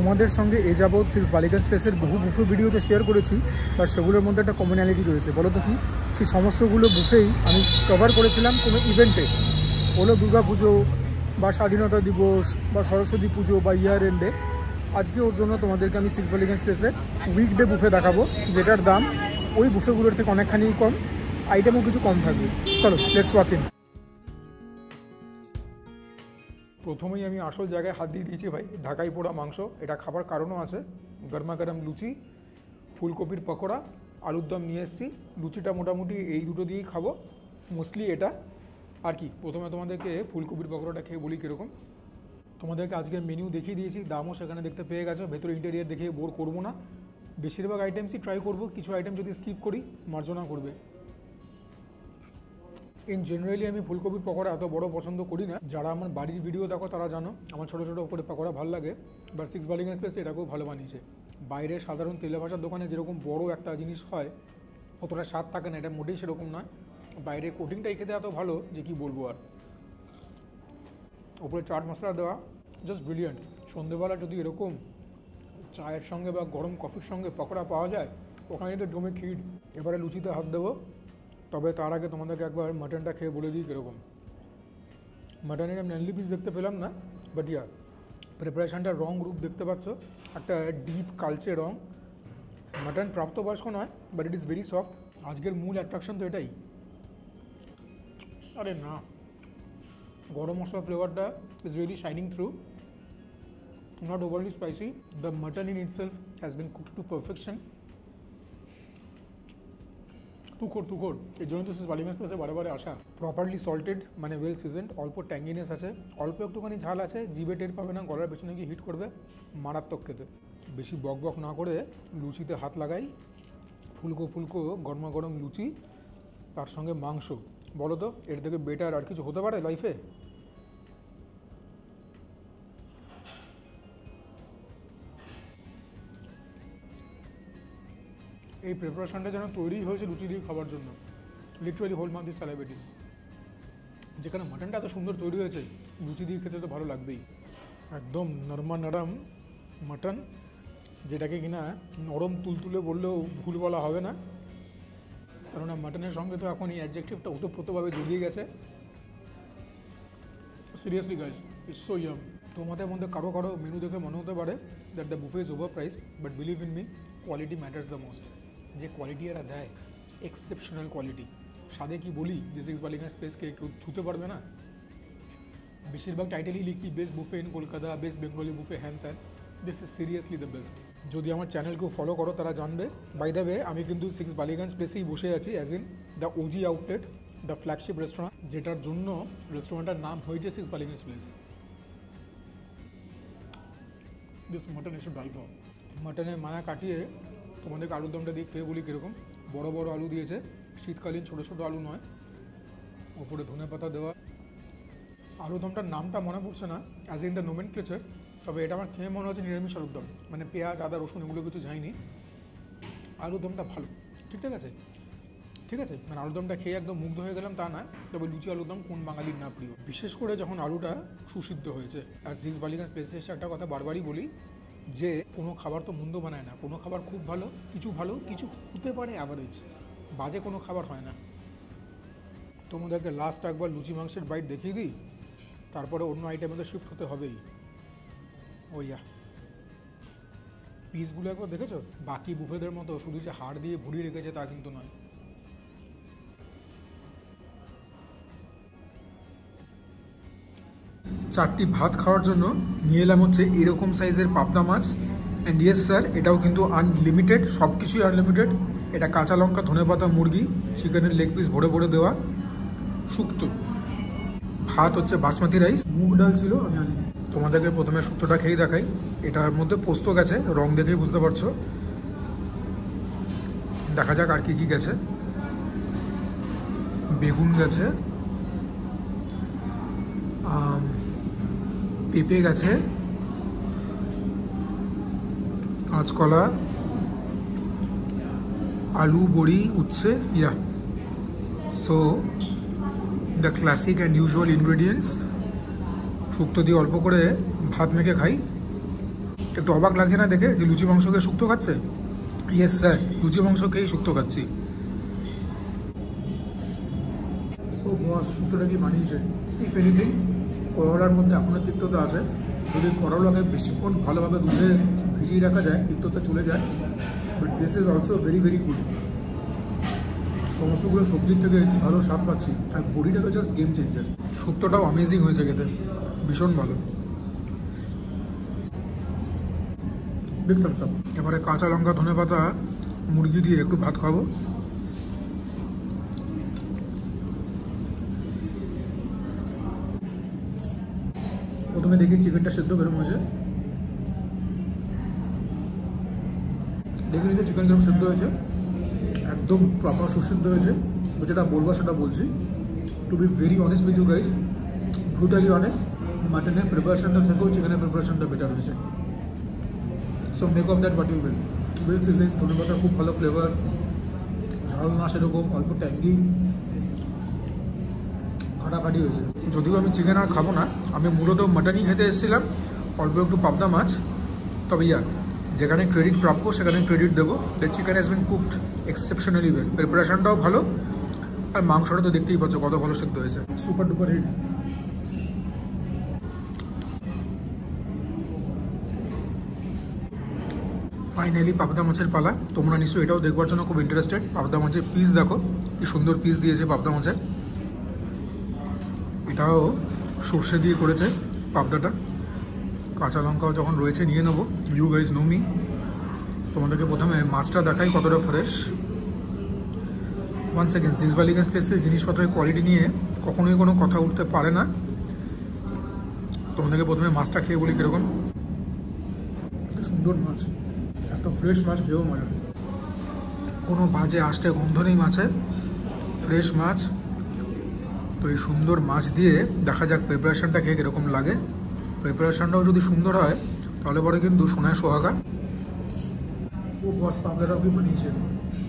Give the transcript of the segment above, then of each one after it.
তোমাদের সঙ্গে এ যাবৎ 6 বালিগঞ্জ স্পেসের বহু বুফে ভিডিওতে শেয়ার করেছি, বাট সেগুলোর মধ্যে একটা কমনলিটি রয়েছে। বলো তো কি? সেই সমস্তগুলো বুফেই আমি কভার করেছিলাম কোনো ইভেন্টে, হলো দুর্গা পুজো বা স্বাধীনতা দিবস বা সরস্বতী পুজো বা ইয়ার এন্ডে। আজকে ওর জন্য তোমাদেরকে আমি 6 বালিগঞ্জ স্পেসের উইকডে বুফে দেখাবো, যেটার দাম ওই বুফেগুলোর থেকে অনেকখানি কম, আইটেমও কিছু কম থাকবে। চলো লেটস ওয়াক ইন। প্রথমেই আমি আসল জায়গায় হাত দিয়ে দিয়েছি ভাই, ঢাকাই পোড়া মাংস। এটা খাবার কারণও আছে, গরমা গরম লুচি, ফুলকপির পকোড়া, আলুর দম নিয়ে এসেছি। লুচিটা মোটামুটি এই দুটো দিয়েই খাবো মোস্টলি এটা। আর কি, প্রথমে তোমাদেরকে ফুলকপির পকোড়াটা খেয়ে বলি কীরকম। তোমাদেরকে আজকে মেনু দেখিয়ে দিয়েছি, দামও সেখানে দেখতে পেয়ে গেছো। ভেতরে ইন্টেরিয়ার দেখে বোর করবো না, বেশিরভাগ আইটেমসই ট্রাই করবো, কিছু আইটেম যদি স্কিপ করি মার্জনা করবে। ইন জেনারেলি আমি ফুলকপির পকোড়া এত বড় পছন্দ করি না। যারা আমার বাড়ির ভিডিও দেখো তারা জানো আমার ছোটো ছোটো করে পকোড়া ভালো লাগে, বাট 6 বালিগঞ্জ স্পেস এটাকেও ভালো বানিয়েছে। বাইরে সাধারণ তেলে ভাজার দোকানে যেরকম বড় একটা জিনিস হয় অতটা স্বাদ থাকে না, এটা মোটেই সেরকম নয়। বাইরে কোটিংটাই খেতে এত ভালো যে কি বলবো আর। ওপরে চাট মশলা দেওয়া, জাস্ট ব্রিলিয়ান্ট। সন্ধেবেলা যদি এরকম চায়ের সঙ্গে বা গরম কফির সঙ্গে পকোড়া পাওয়া যায়, ওখানে তো জমে ক্ষীর। এবারে লুচিতে হাত দেবো, তবে তার আগে তোমাদেরকে একবার মাটনটা খেয়ে বলে দিই কীরকম। মাটনের আমি মেনলি পিস দেখতে পেলাম না, বাট ইয়া প্রিপারেশানটা রং রূপ দেখতে পাচ্ছ, একটা ডিপ কালচে রং। মাটন প্রাপ্তবয়স্ক নয়, but it is very soft. আজকের মূল অ্যাট্রাকশন তো এটাই। আরে না, গরম মশলা ফ্লেভারটা is really shining through, not overly spicy. The mutton in itself has been cooked to perfection. তুখোর এই জন্য তো 6 বালিগঞ্জ স্পেসে বারে বারে আসা। প্রপারলি সল্টেড, মানে ওয়েল সিজেন্ড, অল্প ট্যাঙ্গিনেস আছে, অল্প একটুখানি ঝাল আছে, জিভে টের পাবে না, গলার পেছনে গিয়ে হিট করবে, মারাত্মক খেতে। বেশি বক বক না করে লুচিতে হাত লাগাই। ফুলকো ফুলকো গরমা গরম লুচি, তার সঙ্গে মাংস। বলো তো এর থেকে বেটার আর কিছু হতে পারে লাইফে? এই প্রিপারেশনটা যেন তৈরি হয়েছে লুচি দিয়ে খাবার জন্য, লিটারালি হোল মাউথ ইজ স্যালাইভেটিং। যেখানে মাটনটা এত সুন্দর তৈরি হয়েছে, লুচি দিয়ে খেতে তো ভালো লাগবেই। একদম নরমা নরম মাটন, যেটাকে কিনা নরম তুলতুলে বললেও ভুল বলা হবে না, কারণ মাটনের সঙ্গে তো এখন এই অ্যাডজেক্টিভটা ওতপ্রোতভাবে জড়িয়ে গেছে। Seriously guys, it's so yum. তোমাদের মধ্যে কারো কারো মেনু দেখে মনে হতে পারে that the buffet is over price, but believe in me, quality matters the most. যে কোয়ালিটি এরা দেয়, এক্সেপশনাল কোয়ালিটি। সাদে কি বলি যে 6 বালিগঞ্জ স্পেসকে কেউ ছুতে পারবে না? বেশিরভাগ টাইটেলই লিখি best buffet in Kolkata, best Bengali buffet, হ্যান ত্যান। This is seriously the best. যদি আমার চ্যানেলকেও ফলো করো তারা জানবে। বাই দ্য ওয়ে, আমি কিন্তু 6 বালিগঞ্জ স্পেসেই বসে আছি, as in the OG outlet, the flagship restaurant, যেটার জন্য রেস্টুরেন্টটার নাম হয়েছে 6 Ballygunge Place. This mutton is to die for. মাটনের মায়া কাটিয়ে তোমাদেরকে আলুর দমটা দিয়ে খেয়ে বলি কীরকম। বড় বড় আলু দিয়েছে, শীতকালীন ছোটো ছোটো আলু নয়, ওপরে ধনে পাতা দেওয়া। আলুর দমটার নামটা মনে পড়ছে না অ্যাজ ইন দ্য নোমেনক্লেচার, তবে এটা আমার খেয়ে মনে হচ্ছে নিরামিষ আলুর দম, মানে পেঁয়াজ আদা রসুন এগুলো কিছু যায়নি। আলুর দমটা ভালো, ঠিকঠাক আছে, ঠিক আছে। মানে আলুর দমটা খেয়ে একদম মুগ্ধ হয়ে গেলাম তা না, তবে লুচি আলুর দম কোন বাঙালির না প্রিয়, বিশেষ করে যখন আলুটা সুসিদ্ধ হয়েছে। আর 6 বালিগঞ্জ স্পেসে এসে একটা কথা বারবারই বলি যে কোনো খাবার তো মন্দ বানায় না, কোনো খাবার খুব ভালো, কিছু হতে পারে অ্যাভারেজ, বাজে কোনো খাবার হয় না। তোমাদেরকে লাস্ট একবার লুচি মাংসের বাইট দেখিয়ে দিই, তারপরে অন্য আইটেমে তো শিফট হতে হবেই। ওইয়া পিসগুলো একবার দেখেছো? বাকি বুফেদের মতো শুধু যে হাড় দিয়ে ভরিয়ে রেখেছে তা কিন্তু নয়। চারটি ভাত খাওয়ার জন্য নিয়ে এলাম হচ্ছে এরকম সাইজের পাবদা মাছ। অ্যান্ড ইয়েস স্যার, এটাও কিন্তু আনলিমিটেড, সব কিছুই আনলিমিটেড। এটা কাঁচা লঙ্কা, ধনেপাতা, মুরগি, চিকেনের লেগ পিস ভরে ভরে দেওয়া, শুক্তো। ভাত হচ্ছে বাসমতি রাইস, মুগ ডাল ছিল, আমি আনিনি। তোমাদেরকে প্রথমে শুক্তোটা খেয়ে দেখাই। এটার মধ্যে পোস্ত গেছে, রং দেখেই বুঝতে পারছো। দেখা যাক আর কি কি গেছে। বেগুন গেছে, পেঁপে গেছে, কাঁচকলা, আলু, বড়ি, উচ্ছে, ইয়া। So the classic and usual ingredients. শুক্তো দিয়ে অল্প করে ভাত মেখে খাই। একটু অবাক লাগছে না দেখে যে লুচি মাংসকে শুক্তো খাচ্ছে? ইয়েস স্যার, লুচি মাংস খেয়েই শুক্তো খাচ্ছি। ও বস, শুক্তোটা কি বানিয়েছে? ইফ এনিথিং করলার মধ্যে এখনও তিক্ততা আছে। যদি করলাকে বেশিক্ষণ ভালোভাবে দুধে ভিজিয়ে রাখা যায়, তিক্ততা চলে যায়। But this is also very very good. সমস্তগুলো সবজির থেকে ভালো স্বাদ পাচ্ছি, আর বড়িটা তো জাস্ট গেম চেঞ্জার। শুক্তোটাও অ্যামেজিং হয়েছে খেতে, ভীষণ ভালো। Big Thums up. এবারে কাঁচা লঙ্কা, ধনেপাতা, মুরগি দিয়ে একটু ভাত খাবো। প্রথমে দেখি চিকেনটা সেদ্ধ কেরম হয়েছে। দেখে নিচ্ছে চিকেন কেরম সেদ্ধ হয়েছে, একদম প্রপার সুসিদ্ধ হয়েছে। যেটা বলবো সেটা বলছি। To be very honest with you guys, brutally honest, মাটনের প্রিপারেশনটা থেকেও চিকেনের প্রিপারেশনটা বেটার হয়েছে। So make of that what you will. Well season, ধনেপাতার খুব ভালো ফ্লেভার, ঝাল না সেরকম, অল্প ট্যাঙ্গি, ফাটাফাটি হয়েছে। যদিও আমি চিকেন আর খাবো না, আমি মূলত মাটনই খেতে এসেছিলাম, অল্প একটু পাবদা মাছ। তবে যেখানে ক্রেডিট প্রাপ্য সেখানে ক্রেডিট দেবো। The chicken has been cooked exceptionally well, প্রিপারেশনটাও ভালো, আর মাংসটা তো দেখতেই পাচ্ছ কত ভালো সেদ্ধ হয়েছে। Super duper hit. ফাইনালি পাবদা মাছের পালা। তোমরা নিশ্চয়ই এটাও দেখবার জন্য খুব ইন্টারেস্টেড। পাবদা মাছের পিস দেখো, কি সুন্দর পিস দিয়েছে পাবদা মাছের। এটাও সর্ষে দিয়ে করেছে পাবদাটা। কাঁচা লঙ্কাও যখন রয়েছে নিয়ে নেবো। You guys know me. তোমাদেরকে প্রথমে মাছটা দেখাই কতটা ফ্রেশ। ওয়ান সেকেন্ড, সিক্স বালিগঞ্জ প্লেসের জিনিসপত্রের কোয়ালিটি নিয়ে কখনোই কোনো কথা উঠতে পারে না। তোমাদেরকে প্রথমে মাছটা খেয়ে বলি কীরকম। সুন্দর মাছ, এত ফ্রেশ মাছ খেয়েও মজা, কোনো বাজে আষ্টে গন্ধ নেই মাছে, ফ্রেশ মাছ। তো এই সুন্দর মাছ দিয়ে দেখা যাক প্রিপারেশনটা খেয়ে কীরকম লাগে। প্রিপারেশনটাও যদি সুন্দর হয় তাহলে পরে কিন্তু সোনায় সোহাগা। ও বস, পাবদাটাও কি বানিয়েছে?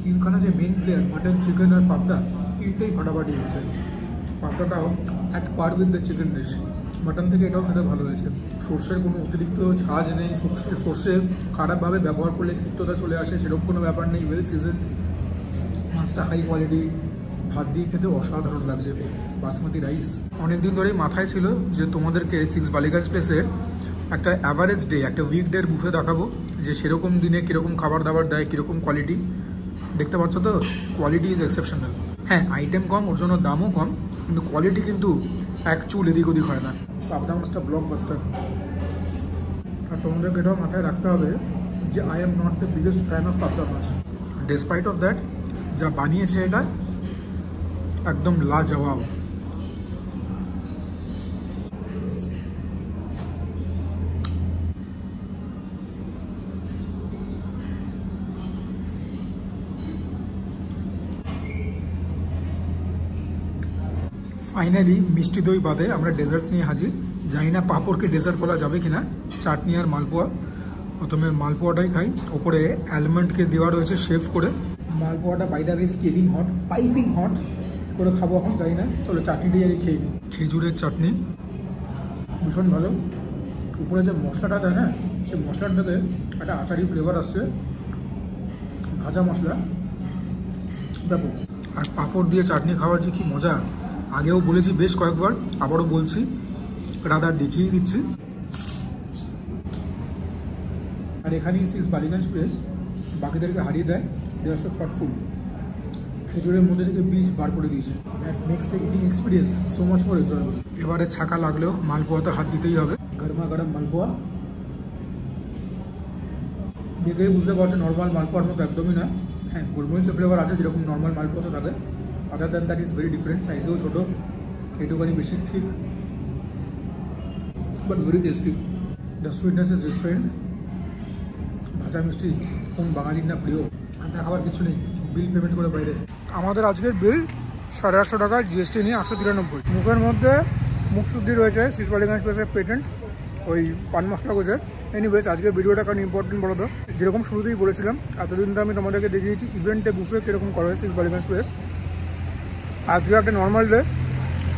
তিনখানা যে মেন প্লেয়ার, মাটন, চিকেন আর পাবদা, তিনটেই ফাটাফাটি হয়েছে। পাবদাটাও at par with the chicken dish. Mutton থেকে এটাও খেতে ভালো হয়েছে। সর্ষের কোনো অতিরিক্ত ঝাঁজ নেই, সর্ষে খারাপভাবে ব্যবহার করলে তিক্ততা চলে আসে সেরকম কোনো ব্যাপার নেই। ওয়েল সিজন, মাছটা হাই কোয়ালিটি, ভাত দিয়ে খেতে অসাধারণ লাগছে। বাসমতি রাইস। অনেকদিন ধরেই মাথায় ছিল যে তোমাদেরকে সিক্স বালিগঞ্জ প্লেসের একটা অ্যাভারেজ ডে, একটা উইকডের বুফে দেখাবো, যে সেরকম দিনে কীরকম খাবার দাবার দেয়, কীরকম কোয়ালিটি। দেখতে পাচ্ছ তো, কোয়ালিটি ইজ এক্সেপশনাল। হ্যাঁ, আইটেম কম, ওর জন্য দামও কম, কিন্তু কোয়ালিটি কিন্তু এক চুল এদিক ওদিক হয় না। পাবদা মাছটা ব্লকবাস্টার। আর তোমাদেরকে এটাও মাথায় রাখতে হবে যে I am not the biggest fan of পাবদা মাছ। ডেসপাইট অফ দ্যাট, যা বানিয়েছে এটা একদম লাজবাব। ফাইনালি মিষ্টি দই বাদে আমরা ডেজার্টস নিয়ে হাজির। জানি না পাঁপড়কে ডেজার্ট বলা যাবে কিনা। চাটনি আর মালপোয়া। প্রথমে মালপোয়াটাই খাই, ওপরে অ্যালমন্ডকে দেওয়া রয়েছে শেভ করে। মালপোয়াটা by the way scaling hot, piping hot করে খাবো এখন, জানি না। চলো চাটনিটাই আগে খেয়ে নিই। খেজুরের চাটনি ভীষণ ভালো। উপরে যে মশলাটা দেয় না, সেই মশলার থেকে একটা আচারি ফ্লেভার আসছে, ভাজা মশলা ব্যাপক। আর পাঁপড় দিয়ে চাটনি খাওয়ার যে কি মজা, আগেও বলেছি বেশ কয়েকবার, আবারও বলছি, রাদার দেখিয়ে দিচ্ছি। আর এখানেই সিক্স বালিগঞ্জ প্লেস বাকিদেরকে হারিয়ে দেয়। They are so thoughtful. খেজুরের মধ্যে থেকে বীজ বার করে দিয়েছে। That makes the eating experience so much more enjoyable. এবারে ছাকা লাগলেও মালপোয়াতে হাত দিতেই হবে। গরমা গরম মালপোয়া দেখেই বুঝতে পারছো নর্মাল মালপোয়ার মতো একদমই না। হ্যাঁ, গোলমরিচের ফ্লেভার আছে যেরকম নর্মাল মালপোয়াতে থাকে। Other than that it's very different. সাইজেও ছোটো, একটুখানি বেশি thick, but very tasty. The sweetness is restaurant. ভাজা মিষ্টি কোন বাঙালির না প্রিয়। আর দেখাবার কিছু নেই, বিল পেমেন্ট করে বাইরে। আমাদের আজকের বিল 850 টাকা, জিএসটি নিয়ে 893। মুখের মধ্যে মুখশুদ্ধি রয়েছে সিক্স বালিগঞ্জ প্লেসের পেটেন্ট, ওই পান মশলা গোছের। এনিওয়েজ, আজকের ভিডিওটা কারণ ইম্পর্টেন্ট বলো তো, যেরকম শুরুতেই বলেছিলাম, এতদিন তো আমি তোমাদেরকে দেখিয়েছি ইভেন্টে বুফে কীরকম করা হয় সিক্স বালিগঞ্জ প্লেস। আজকে একটা নর্মাল ডে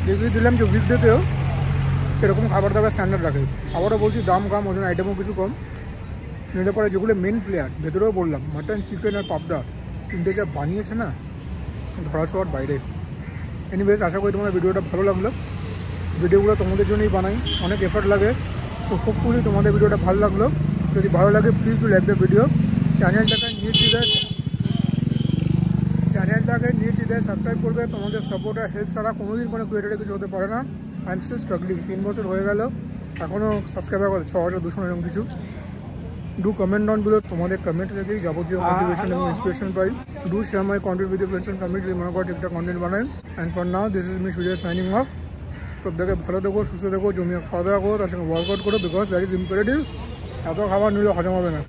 দেখিয়ে দিলাম যে উইকডেতেও এরকম খাবার দাবার স্ট্যান্ডার্ড রাখে। আবারও বলছি, দাম কম, ওজন আইটেমও কিছু কম। এর পরে যেগুলো মেন প্লেয়ার ভেতরেও বললাম, মাটন, চিকেন আর পাবদা, তিনটে যা বানিয়েছে না, ধরা ছোঁয়ার বাইরে। এনিওয়েজ, আশা করি তোমাদের ভিডিওটা ভালো লাগলো। ভিডিওগুলো তোমাদের জন্যই বানাই, অনেক এফর্ট লাগে। সো হোপফুলি তোমাদের ভিডিওটা ভালো লাগলো। যদি ভালো লাগে please do like the video. চ্যানেলটাকে নির্দ্বিধায় সাবস্ক্রাইব করবে। তোমাদের সাপোর্ট আর হেল্প ছাড়া কোনোদিন কোনো ক্রিয়েটারে কিছু হতে পারে না। আই এম স্টিল স্ট্রাগলিং, 3 বছর হয়ে গেল, এখনও সাবস্ক্রাইবার করে 6200 এরকম কিছু। ডু কমেন্ট ডাউন বিলো, তোমাদের কমেন্ট থেকেই যাবতীয় মোটিভেশন এবং ইন্সপিরেশন পাই। Do share my content with friends and family যদি মনে করো ঠিকঠাক কন্টেন্ট বানাই। And for now this is me Sujoy signing off. প্রত্যেকে ভালো থেকো, সুস্থ থেকো, জমিয়ে খাওয়া দাওয়া করো, তার সঙ্গে ওয়ার্কআউট করো, বিকজ দ্যাট ইজ ইম্পারেটিভ। এত খাবার নিলে হজম হবে না।